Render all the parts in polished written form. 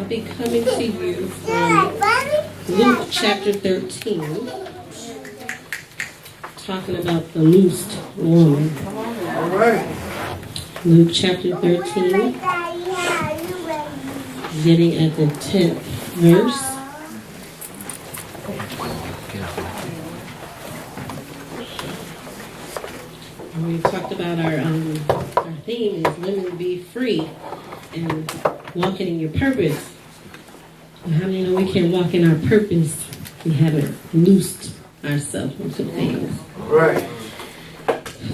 I'll be coming to you from Luke chapter 13, talking about the loosed woman. All right. Luke chapter 13, getting at the 10th verse. We talked about our theme is women be free and walking in your purpose. And how many know we can't walk in our purpose? We haven't loosed ourselves into things. Right.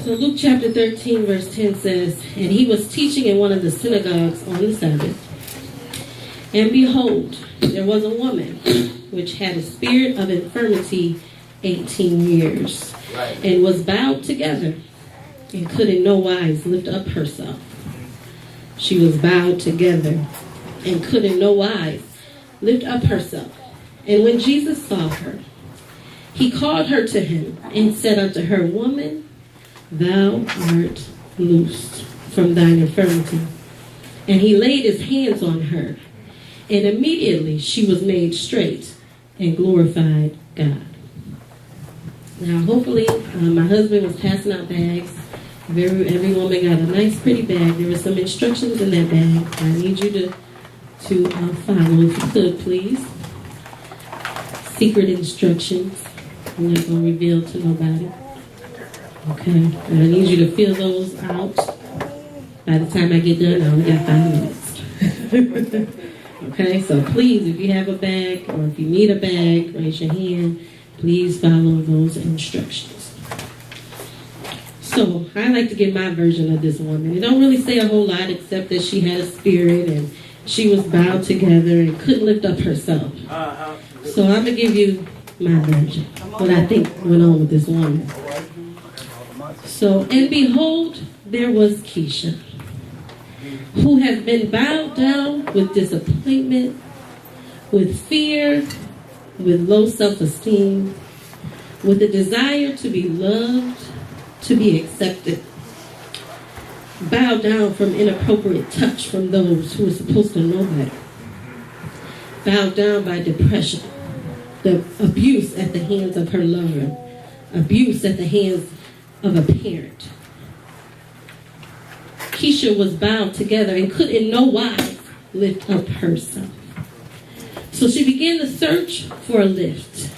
So Luke chapter 13 verse 10 says, "And he was teaching in one of the synagogues on the Sabbath. And behold, there was a woman which had a spirit of infirmity 18 years, and was bowed together, and could in no wise lift up herself." She was bowed together, and could in no wise lift up herself. And when Jesus saw her, he called her to him, and said unto her, "Woman, thou art loosed from thine infirmity." And he laid his hands on her, and immediately she was made straight, and glorified God. Now, hopefully, my husband was passing out bags. Every woman got a nice, pretty bag. There were some instructions in that bag. I need you to follow, if you could, please. Secret instructions. I'm not going to reveal to nobody. Okay. And I need you to fill those out. By the time I get done, I only got 5 minutes. Okay, so please, if you have a bag or if you need a bag, raise your hand. Please follow those instructions. So, I like to give my version of this woman. It don't really say a whole lot except that she had a spirit and she was bowed together and couldn't lift up herself. So, I'm going to give you my version, what I think went on with this woman. So, and behold, there was Keisha, who has been bowed down with disappointment, with fear, with low self-esteem, with a desire to be loved, to be accepted, bowed down from inappropriate touch from those who are supposed to know better, bowed down by depression, the abuse at the hands of her lover, abuse at the hands of a parent. Keisha was bound together and could in no wise lift up herself. So she began to search for a lift.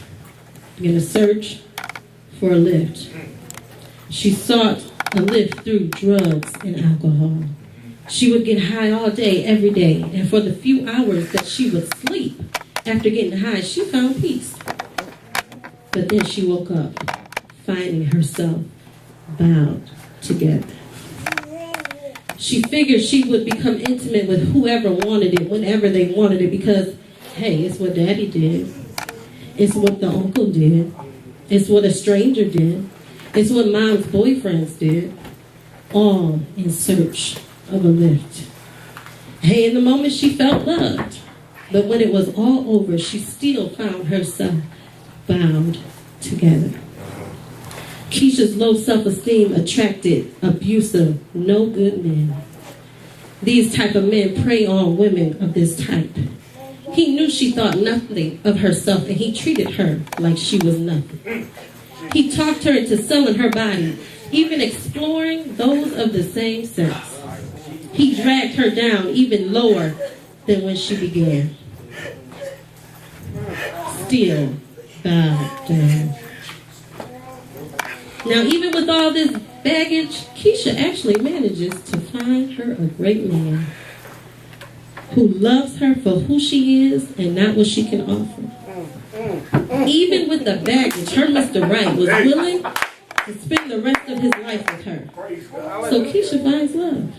She sought a lift through drugs and alcohol. She would get high all day, every day, and for the few hours that she would sleep after getting high, she found peace. But then she woke up, finding herself bound together. She figured she would become intimate with whoever wanted it, whenever they wanted it, because, hey, it's what daddy did. It's what the uncle did. It's what a stranger did. It's what mom's boyfriends did. All in search of a lift. Hey, in the moment she felt loved. But when it was all over, she still found herself bound together. Keisha's low self-esteem attracted abusive, no good men. These type of men prey on women of this type. He knew she thought nothing of herself, and he treated her like she was nothing. He talked her into selling her body, even exploring those of the same sex. He dragged her down even lower than when she began. Still bowed down. Now, even with all this baggage, Keisha actually manages to find her a great man who loves her for who she is and not what she can offer. Even with the baggage, her Mr. Right was willing to spend the rest of his life with her. So Keisha finds love,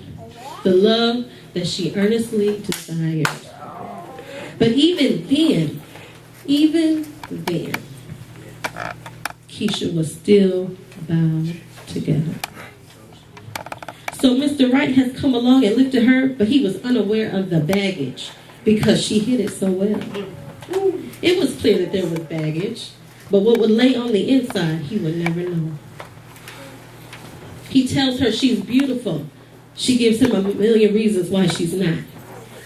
the love that she earnestly desired. But even then, Keisha was still bound together. So Mr. Right has come along and lifted her, but he was unaware of the baggage because she hid it so well. It was clear that there was baggage, but what would lay on the inside, he would never know. He tells her she's beautiful. She gives him a million reasons why she's not.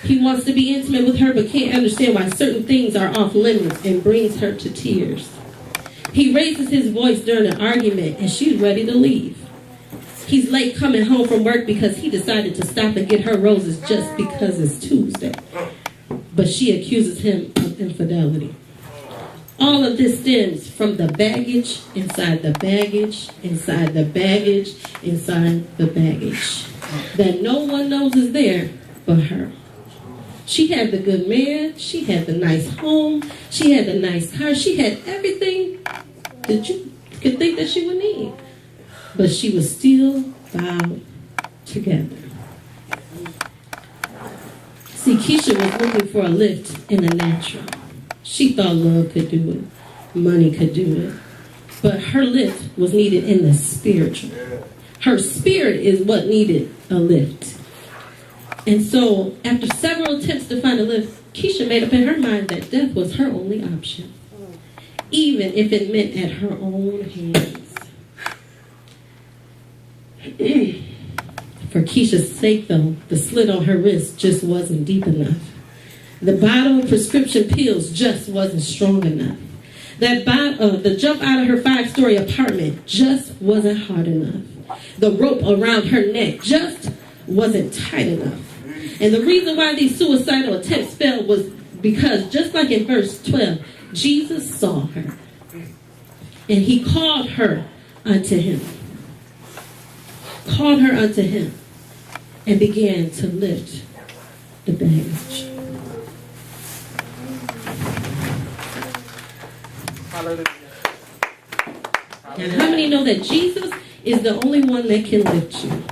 He wants to be intimate with her but can't understand why certain things are off limits and brings her to tears. He raises his voice during an argument and she's ready to leave. He's late coming home from work because he decided to stop and get her roses just because it's Tuesday. But she accuses him of infidelity. All of this stems from the baggage inside the baggage, inside the baggage, inside the baggage that no one knows is there but her. She had the good man, she had the nice home, she had the nice car, she had everything that you could think that she would need. But she was still bound together. See, Keisha was looking for a lift in the natural. She thought love could do it, money could do it. But her lift was needed in the spiritual. Her spirit is what needed a lift. And so, after several attempts to find a lift, Keisha made up in her mind that death was her only option, even if it meant at her own hands. For Keisha's sake, though, the slit on her wrist just wasn't deep enough. The bottle of prescription pills just wasn't strong enough. The jump out of her 5-story apartment just wasn't hard enough. The rope around her neck just wasn't tight enough. And the reason why these suicidal attempts failed was because, just like in verse 12, Jesus saw her. And he called her unto him. Called her unto him. And began to lift the baggage. Now, how many know that Jesus is the only one that can lift you?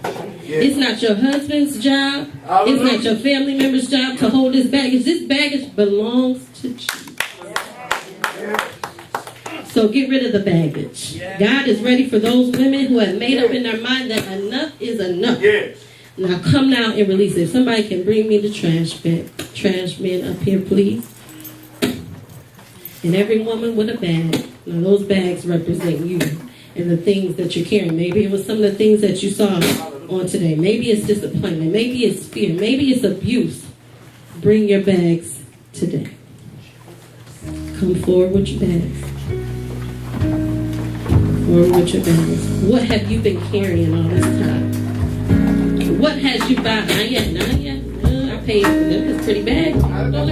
It's not your husband's job. It's not your family member's job to hold this baggage. This baggage belongs to Jesus. So get rid of the baggage. God is ready for those women who have made up in their mind that enough is enough. Now come now and release it. If somebody can bring me the trash bin up here, please. And every woman with a bag. Now those bags represent you and the things that you're carrying. Maybe it was some of the things that you saw on today. Maybe it's disappointment. Maybe it's fear. Maybe it's abuse. Bring your bags today. Come forward with your bags. Forward with your bags. What have you been carrying all this time? What has you bought? Not yet. I paid for them. It's pretty bad. Hold on,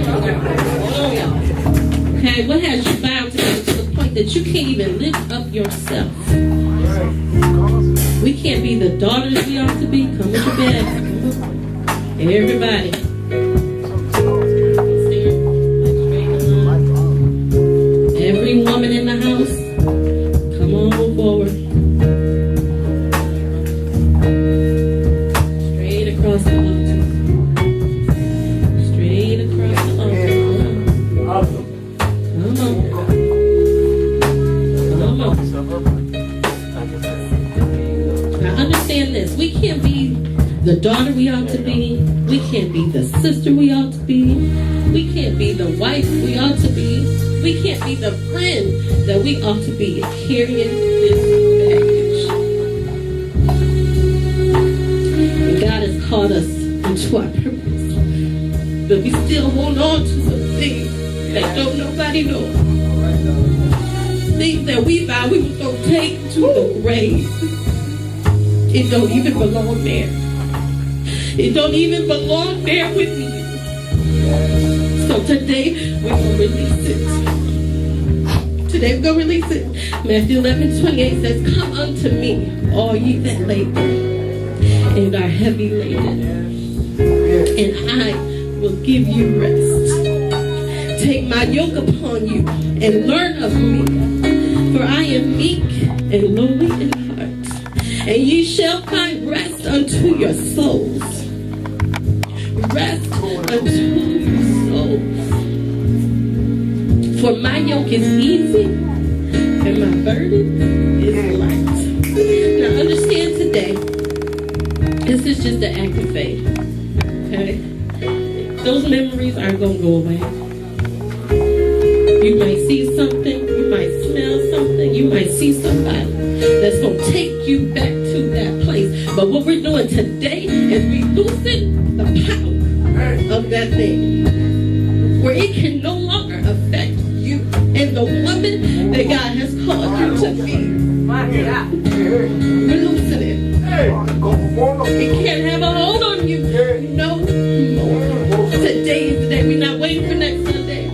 y'all. Okay, what has you bound to the point that you can't even lift up yourself? We can't be the daughters we ought to be. Come with your bags. Everybody. Every woman in the house, come on forward. Straight across the altar. Straight across the altar. Come on. Come on. Now understand this. We can't be the daughter we ought to be. We can't be the sister we ought to be. We can't be the wife we ought to be. We can't be the friend that we ought to be carrying this baggage. And God has called us into our purpose. But we still hold on to some things that don't nobody know. Things that we vow we was going to take to the grave. It don't even belong there. It don't even belong there with you. So today, we're going to release it. Today, we're going to release it. Matthew 11:28 says, "Come unto me, all ye that labor and are heavy laden, and I will give you rest. Take my yoke upon you and learn of me, for I am meek and lowly in heart, and ye shall find rest unto your souls." Rest unto your souls. For my yoke is easy and my burden is light. Now understand today, this is just an act of faith. Okay? Those memories aren't going to go away. You might see something, you might smell something, you might see somebody that's going to take you back to that place. But what we're doing today is releasing the power of that thing, where it can no longer affect you and the woman that God has called you to be. We're losing it. It can't have a hold on you no more. Today is the day. We're not waiting for next Sunday.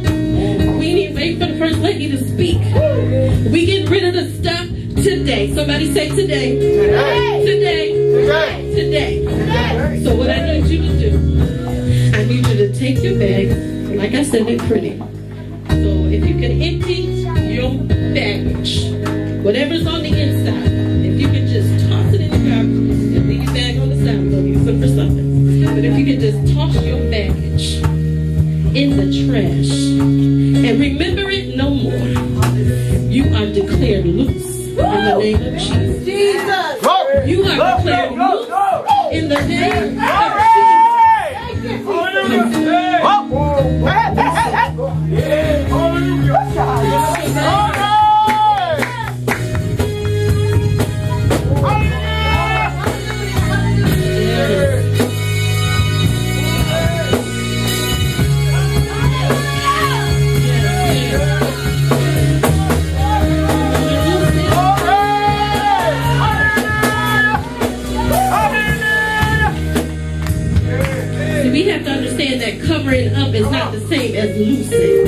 We ain't even waiting for the first lady to speak. We getting rid of the stuff today. Somebody say today. Today. Today. So what I need you to do, I need you to take your bags. Like I said, they're pretty. So if you can empty your baggage, whatever's on the inside, if you can just toss it in the garbage and leave your bag on the side, we're going to use them for something. But if you can just toss your baggage in the trash and remember it no more, you are declared loose in the name of Jesus. You are declared loose in the name of we have to understand that covering up is not the same as loosing.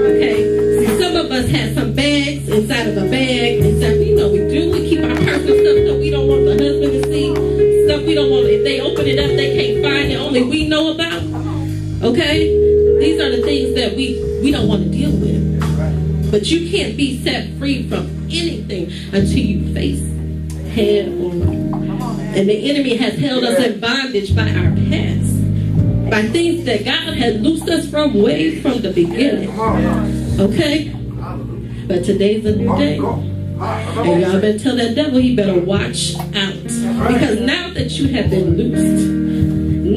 Okay? See, some of us have some bags inside of a bag. Inside, we do. We keep our personal stuff we don't want the husband to see. Stuff we don't want. If they open it up, they can't find it. Only we know about. Okay? These are the things that we don't want to deal with. But you can't be set free from anything until you face head on. And the enemy has held us in bondage by our past. By things that God had loosed us from way from the beginning. Okay? But today's a new day. And y'all better tell that devil he better watch out. Because now that you have been loosed,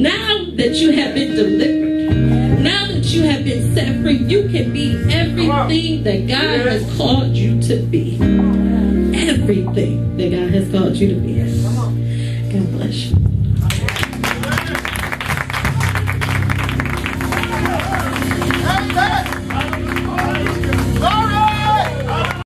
now that you have been delivered, now that you have been set free, you can be everything that God has called you to be. Everything that God has called you to be. God bless you.